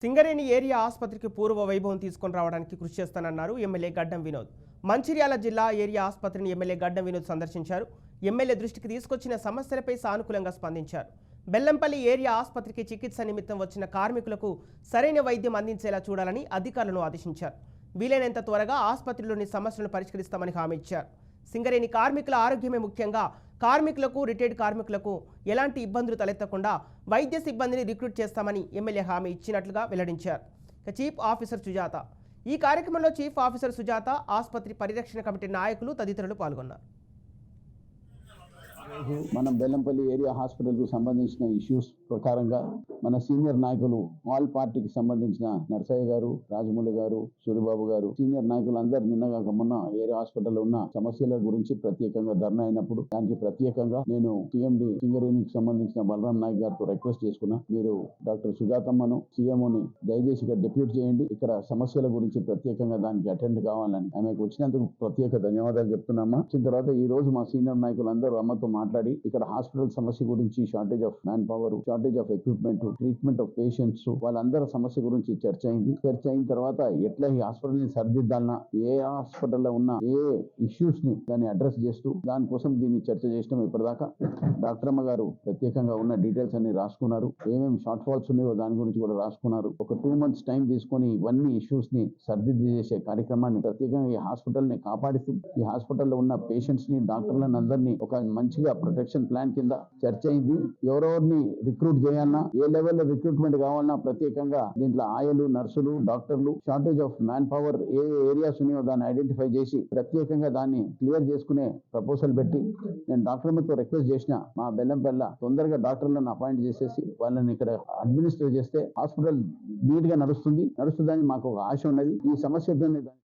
Singareni area ఆసుపత్రికి పూర్వ వైభవం తీసుకొని రావడానికి కృషి చేస్తానన్నారు ఎమ్మెల్యే గడ్డం వినోద్. మంచిర్యాల జిల్లా ఏరియా ఆసుపత్రిని ఎమ్మెల్యే గడ్డం వినోద్ సందర్శించారు. ఎమ్మెల్యే దృష్టికి తీసుకొచ్చిన సమస్యలపై సానుకూలంగా స్పందించారు. బెల్లంపల్లి ఏరియా ఆసుపత్రికి చికిత్స నిమిత్తం వచ్చిన కార్మికులకు సరైన వైద్యం అందించేలా చూడాలని అధికారులను ఆదేశించారు. వీలైనంత త్వరగా ఆసుపత్రిలోని సమస్యలను పరిష్కరిస్తామని హామీ ఇచ్చారు. సింగరేణి కార్మికుల ఆరోగ్యమే ముఖ్యంగా కార్మికులకు, రిటైర్డ్ కార్మికులకు ఎలాంటి ఇబ్బందులు తలెత్తకుండా వైద్య సిబ్బందిని రిక్రూట్ చేస్తామని ఎమ్మెల్యే హామీ ఇచ్చినట్లుగా వెల్లడించారు. చీఫ్ ఆఫీసర్ సుజాత ఈ కార్యక్రమంలో చీఫ్ ఆఫీసర్ సుజాత, ఆసుపత్రి పరిరక్షణ కమిటీ నాయకులు తదితరులు పాల్గొన్నారు. మనం బెల్లంపల్లి ఏరియా హాస్పిటల్కు సంబంధించిన ఇష్యూస్ ప్రకారంగా మన సీనియర్ నాయకులు ఆల్ పార్టీకి సంబంధించిన నర్సయ్య గారు, రాజమౌళి గారు, సూరిబాబు గారు, సీనియర్ నాయకులు అందరు నిన్నగాక మొన్న ఏరియా హాస్పిటల్లో ఉన్న సమస్యల గురించి ప్రత్యేకంగా ధర్నా అయినప్పుడు దానికి ప్రత్యేకంగా నేను సిఎండి సింగరేణికి సంబంధించిన బలరాం నాయక్ గారితో రిక్వెస్ట్ చేసుకున్నా. మీరు డాక్టర్ సుజాతమ్మను సీఎంఓని దయచేసి ఇక్కడ డెప్యూట్ చేయండి, ఇక్కడ సమస్యల గురించి ప్రత్యేకంగా దానికి అటెండ్ కావాలని ఆమెకు వచ్చినందుకు ప్రత్యేక ధన్యవాదాలు చెప్తున్నామా. వచ్చిన తర్వాత ఈ రోజు మా సీనియర్ నాయకులు అందరూ అమ్మతో మాట్లాడి ఇక్కడ హాస్పిటల్ సమస్య గురించి, shortage of man power, shortage of equipment, treatment of patients, వాళ్ళందరి సమస్య గురించి చర్చ అయింది. చర్చ అయిన తర్వాత ఎట్లా ఈ హాస్పిటల్ ని సరిదిద్దాలన్నా, ఏ హాస్పిటల్లో ఉన్న ఏ ఇష్యూస్ ని దాన్ని అడ్రస్ చేస్తూ దానికోసం దీన్ని చర్చ చేసినాం. ఇప్పటిదాకా డాక్టర్ అమ్మ గారు ప్రత్యేకంగా ఉన్న డీటెయిల్స్ అన్ని రాసుకున్నారు. ఏమేమి షార్ట్ ఫాల్స్ ఉన్నాయో దాని గురించి కూడా రాసుకున్నారు. ఒక 2 months టైం తీసుకొని ఇవన్నీ ఇష్యూస్ ని సరిదిద్ది చేసే కార్యక్రమాన్ని ప్రత్యేకంగా ఈ హాస్పిటల్ ని కాపాడుతూ ఈ హాస్పిటల్లో ఉన్న పేషెంట్స్ ని, డాక్టర్లను అందరినీ ఒక మంచిగా ప్రొటెక్షన్ ప్లాన్ కింద చర్చ అయింది. ఎవరెవరిని రిక్రూట్ చేయాలన్నా, ఏ లెవెల్లో రిక్రూట్మెంట్ కావాలన్నా ప్రత్యేకంగా దీంట్లో ఆయలు, నర్సులు, డాక్టర్లు, shortage of man power A areas ఉన్నాయో దాన్ని ఐడెంటిఫై చేసి ప్రత్యేకంగా దాన్ని క్లియర్ చేసుకునే ప్రపోజల్ పెట్టి నేను డాక్టర్లతో రిక్వెస్ట్ చేసిన మా బెల్లంపల్ల తొందరగా డాక్టర్లను అపాయింట్ చేసేసి వాళ్ళని ఇక్కడ అడ్మినిస్ట్రేట్ చేస్తే హాస్పిటల్ నీట్ గా నడుస్తుందని మాకు ఒక ఆశ ఉన్నది. ఈ సమస్య